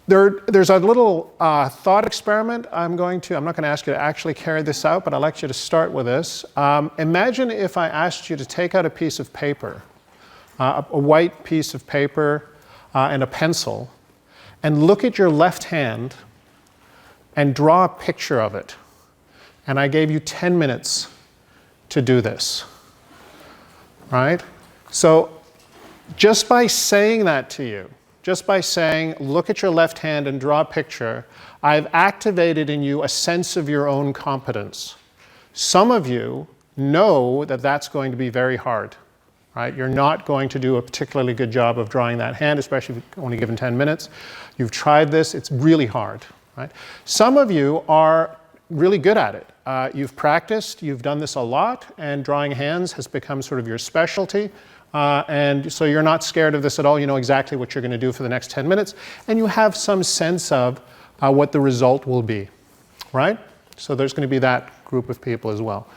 There's a little thought experiment I'm not going to ask you to actually carry this out, but I'd like you to start with this. Imagine if I asked you to take out a piece of paper, a white piece of paper and a pencil, and look at your left hand and draw a picture of it. And I gave you 10 minutes to do this, right? So just by saying that to you, just by saying, look at your left hand and draw a picture, I've activated in you a sense of your own competence. Some of you know that that's going to be very hard, right? You're not going to do a particularly good job of drawing that hand, especially if you're only given 10 minutes. You've tried this, it's really hard, right? Some of you are really good at it. You've practiced, you've done this a lot, and drawing hands has become sort of your specialty. And so you're not scared of this at all. You know exactly what you're going to do for the next 10 minutes. And you have some sense of what the result will be, right? So there's going to be that group of people as well.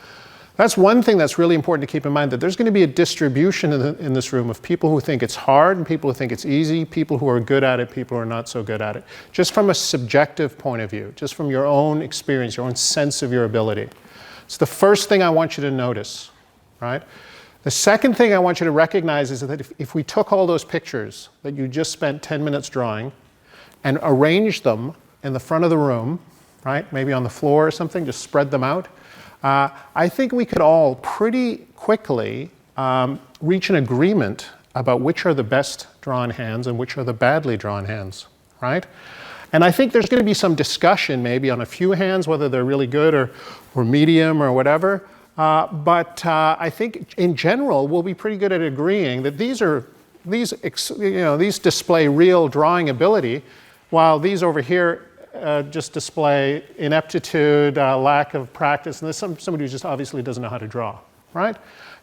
That's one thing that's really important to keep in mind, that there's going to be a distribution in this room of people who think it's hard and people who think it's easy, people who are good at it, people who are not so good at it. Just from a subjective point of view, just from your own experience, your own sense of your ability. It's the first thing I want you to notice, right? The second thing I want you to recognize is that if we took all those pictures that you just spent 10 minutes drawing and arranged them in the front of the room, right, maybe on the floor or something, just spread them out, I think we could all pretty quickly reach an agreement about which are the best drawn hands and which are the badly drawn hands, right? And I think there's going to be some discussion maybe on a few hands, whether they're really good or medium or whatever. But I think in general we'll be pretty good at agreeing that these display real drawing ability, while these over here just display ineptitude, lack of practice, and there's somebody who just obviously doesn't know how to draw, right?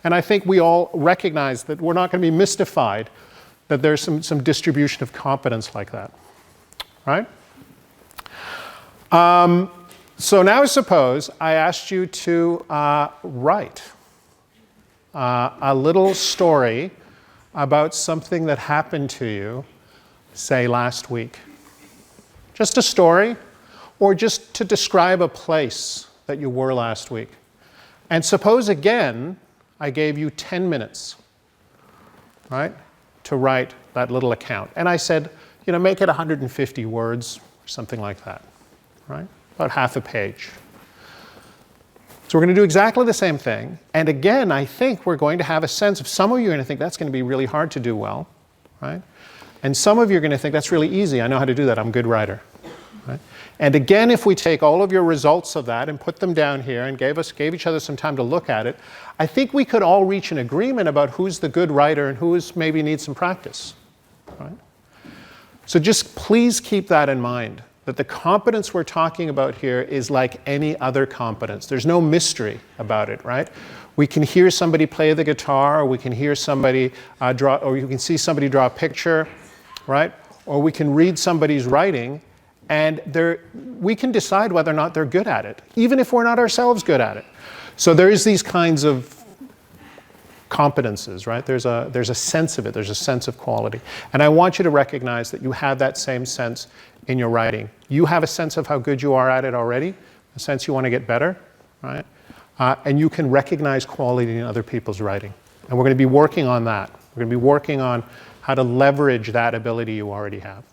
And I think we all recognize that we're not going to be mystified that there's some distribution of competence like that, right? So now suppose I asked you to write a little story about something that happened to you, say last week. Just a story, or just to describe a place that you were last week. And suppose again, I gave you 10 minutes, right, to write that little account. And I said, make it 150 words, or something like that, right? About half a page. So we're going to do exactly the same thing. And again, I think we're going to have a sense of, some of you are going to think that's going to be really hard to do well, right? And some of you are going to think that's really easy. I know how to do that. I'm a good writer, right? And again, if we take all of your results of that and put them down here and gave each other some time to look at it, I think we could all reach an agreement about who's the good writer and who maybe needs some practice, right? So just please keep that in mind, that the competence we're talking about here is like any other competence. There's no mystery about it, right? We can hear somebody play the guitar, or we can hear somebody draw, or you can see somebody draw a picture, right? Or we can read somebody's writing, and we can decide whether or not they're good at it, even if we're not ourselves good at it. So there's these kinds of competences, right? There's a sense of it. There's a sense of quality. And I want you to recognize that you have that same sense in your writing. You have a sense of how good you are at it already, a sense you want to get better, right? And you can recognize quality in other people's writing. And we're going to be working on that. We're going to be working on how to leverage that ability you already have.